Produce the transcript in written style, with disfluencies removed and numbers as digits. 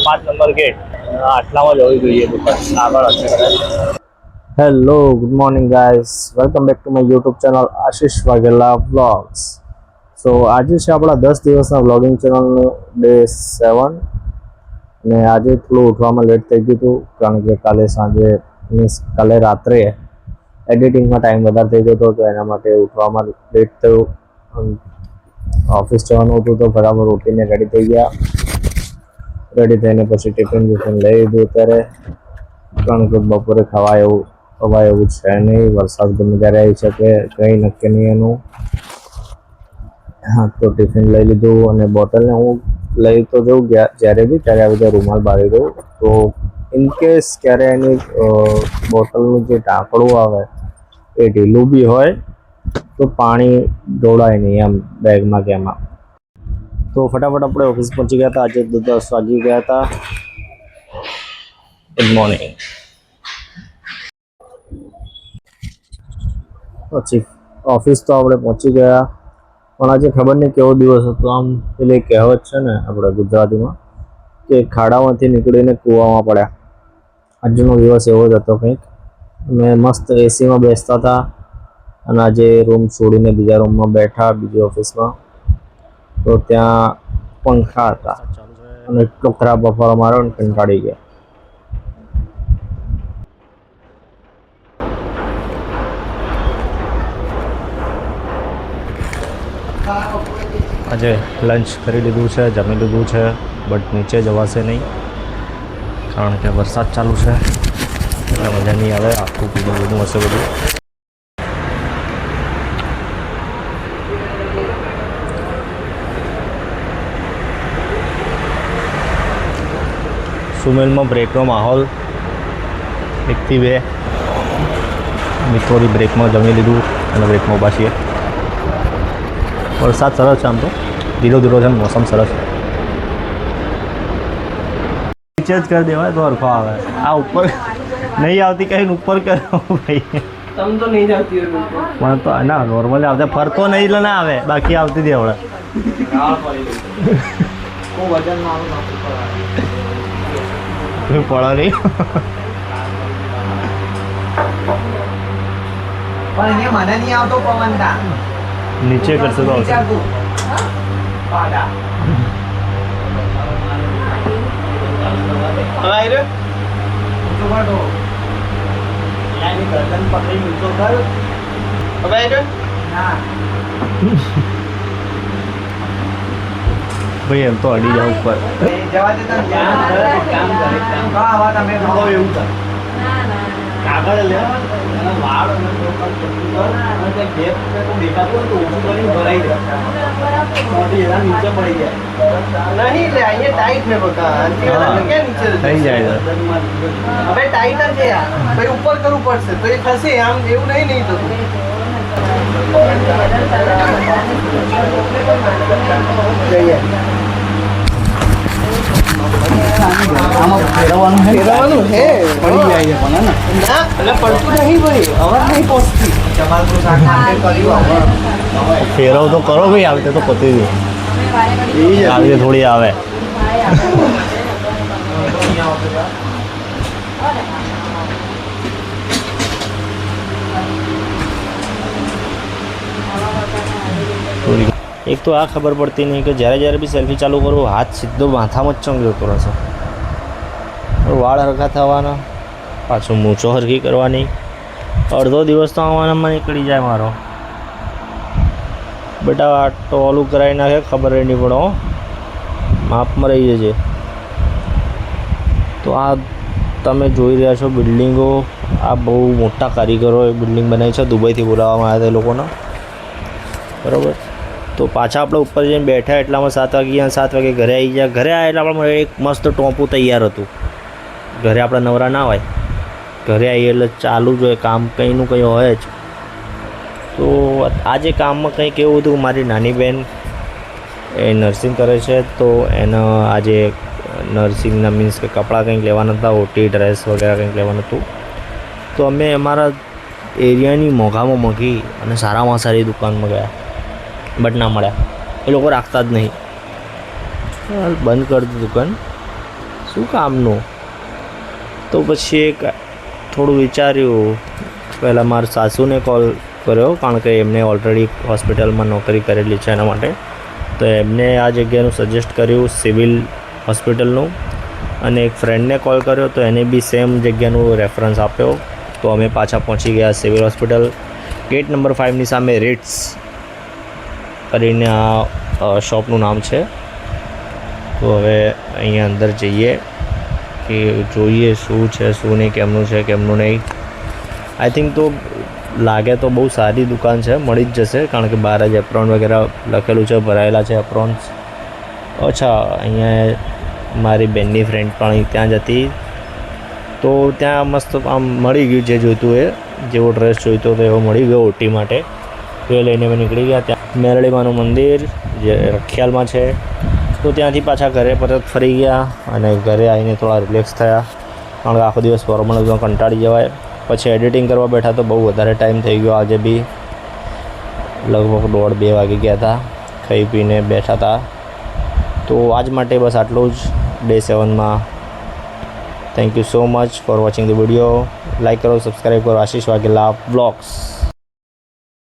5 number gate આટલામાં જ હોવી જોઈએ દુકાન આગળ હશે કદાચ. Hello, good morning guys, welcome back to my YouTube channel Ashish Vaghela vlogs. So આજે છે આપણા 10 દિવસના વ્લોગિંગ ચેનલનું ડે 7 અને આજે થોડું ઉઠવામાં લેટ થઈ ગયું હતું કારણ કે કાલે રાત્રે એડિટિંગમાં ટાઈમ વધારે થઈ ગયો હતો તો એના માટે ઉઠવામાં લેટ થયું. ઓફિસ જવાનું હતું તો બરાબર ઉઠીને રેડી થઈ ગયા. રેડી થઈને પછી ટિફિન લઈ લીધું અત્યારે, કારણ કે બપોરે ખવાય એવું છે નહીં. વરસાદ ગમે ત્યારે આવી શકે, કંઈ નક્કી નહીં એનું. હા, તો ટિફિન લઈ લીધું અને બોટલને હું લઈ તો જઉં જ્યારે બી ત્યારે આવી રીતે રૂમાલ બાળી દઉં. તો ઇનકેસ ક્યારે એની બોટલનું જે ઢાંકણું આવે એ ઢીલું બી હોય તો પાણી ઢોળાય નહીં એમ બેગમાં કે એમાં. તો ફટાફટ આપણે ઓફિસ પહોંચી ગયા હતા. આજે 10 વાગી ગયા હતા. Good morning. પછી ઓફિસ તો આપણે પહોંચી ગયા, પણ આજે ખબર નહીં કેવો દિવસ હતો. આમ પેલી કહેવત છે ને આપણે ગુજરાતીમાં કે ખાડામાંથી નીકળીને કૂવામાં પડ્યા. આજનો દિવસ એવો જ હતો કંઈક. અમે મસ્ત એસીમાં બેસતા હતા અને આજે રૂમ છોડીને બીજા રૂમમાં બેઠા, બીજી ઓફિસમાં. તો ત્યાં પંખા હતા અને એટલો ખરાબ બફારો માર્યો ને કંટાળી ગયા. આજે લંચ કરી લીધું છે, જમી લીધું છે, બટ નીચે જવાશે નહીં કારણ કે વરસાદ ચાલુ છે એટલે મજા નહીં આવે. આખું પીલું હશે બધું. સુમેલમાં બ્રેકનો માહોલ, 1 થી 2 મિત્રોની બ્રેકમાં જમી લીધું અને બ્રેકમાં ઊભા છીએ. વરસાદ સરસ છે, આમ તો ધીરો ધીરો છે, મોસમ સરસ છે. નીચે જ કરી દેવાય તો હરખો આવે. આ ઉપર નહીં આવતી કહીને ઉપર કરો ભાઈ. તમ તો નહીં જતી પણ તો ના નોર્મલી આવતા, ફરતો નહીં ના આવે, બાકી આવતી હતી હમણાં. પડો નહીં પણ એને મને નહીં આવતો પવન તા નીચે કરશે તો આવશે. ભાઈ એમ તો અડી જાવ ઉપર. જવા દે તમે એવું કાગળ લે વાળ દેખાતું તો ઓછું કરી ભરાઈ જાય નીચે પડી જાય નહીં. લે અહીંયા ટાઈટ છે બકા, ક્યાં નીચે થઈ જાય. હવે ટાઈટ જ છે યાર, પછી ઉપર કરવું પડશે તો એ થશે. આમ એવું નહીં થતું. ફેરવાનું છે, પડી જાય છે પણ ના એટલે પડતું નહીં ભાઈ, અવાજ નહીં પહોંચતી. ફેરવ તો કરો ભાઈ, આવી રીતે તો પતી ગયું. આવી રીતે થોડી આવે. એક તો આ ખબર પડતી નહીં કે જ્યારે બી સેલ્ફી ચાલુ કરું હાથ સીધો માથામાં જ ચંગ્યો રહેશે. વાળ હરખા થવાના, પાછું મૂછો હરખી કરવાની, અડધો દિવસ તો આવવાનામાં નીકળી જાય મારો. બેટા આ તો ઓલું કરાવી નાખે, ખબર નહીં પડો, માપમાં રહી જશે. તો આ તમે જોઈ રહ્યા છો બિલ્ડિંગો, આ બહુ મોટા કારીગરોએ બિલ્ડિંગ બનાવી છે. દુબઈથી બોલાવવામાં આવ્યા હતા એ લોકોને, બરાબર. તો પાછા આપણે ઉપર જઈને બેઠા એટલામાં 7 વાગ્યા. 7 વાગે ઘરે આવી ગયા. ઘરે આવ્યા એટલે આપણે એક મસ્ત ટોપું તૈયાર હતું. ઘરે આપણે નવરા ના હોય, ઘરે આવીએ એટલે ચાલુ જ હોય કામ, કંઈનું કંઈ હોય જ. તો આજે કામમાં કંઈક એવું હતું, મારી નાની બહેન એ નર્સિંગ કરે છે તો એને આજે નર્સિંગના મીન્સ કે કપડાં કંઈક લેવાના હતા, ઓટી ડ્રેસ વગેરે કંઈક લેવાનું હતું. તો અમે અમારા એરિયાની મોંઘામાં મોંઘી અને સારામાં સારી દુકાનમાં ગયા, બટ ના મળ્યા. એ લોકો રાખતા જ નહીં, બંધ કરી દીધું દુકાન. શું કામનું? તો પછી એક થોડું વિચાર્યું, પહેલાં મારા સાસુને કોલ કર્યો, કારણ કે એમને ઓલરેડી હોસ્પિટલમાં નોકરી કરેલી છે એના માટે. તો એમને આ જગ્યાનું સજેસ્ટ કર્યું સિવિલ હોસ્પિટલનું, અને એક ફ્રેન્ડને કોલ કર્યો તો એને બી સેમ જગ્યાનું રેફરન્સ આપ્યો. તો અમે પાછા પહોંચી ગયા સિવિલ હોસ્પિટલ. ગેટ નંબર 5ની સામે રીટ્સ કરીને આ શોપનું નામ છે. તો હવે અહીંયા અંદર જઈએ કે જોઈએ શું છે શું નહીં, કેમનું છે કેમનું નહીં. આઈ થિંક તો લાગે તો બહુ સારી દુકાન છે, મળી જ જશે, કારણ કે બહાર જ એપ્રોન વગેરે લખેલું છે, ભરાયેલા છે એપ્રોન્સ. અચ્છા, અહીંયા મારી બેનની ફ્રેન્ડ પણ ત્યાં જ હતી, તો ત્યાં મસ્ત આમ મળી ગયું જે જોઈતું એ, જેવો ડ્રેસ જોઈતો હતો એવો મળી ગયો ઓટી માટે. તો એ લઈને અમે નીકળી ગયા. ત્યાં મેરડીમાનું મંદિર જે રખિયાલમાં છે, તો ત્યાંથી પાછા ઘરે પરત ફરી ગયા, અને ઘરે આવીને થોડા રિલેક્સ થયા, કારણ કે આખો દિવસ ફોર્મલ કંટાળી જવાય. પછી એડિટિંગ કરવા બેઠા તો બહુ વધારે ટાઈમ થઈ ગયો. આજે બી લગભગ 1:30-2 વાગી ગયા હતા, ખાઈ પીને બેઠા હતા. તો આજ માટે બસ આટલું જ ડે 7માં. Thank you so much for watching the video. Like કરો, સબસ્ક્રાઈબ કરો. આશીષ વાઘેલા બ્લોગ્સ.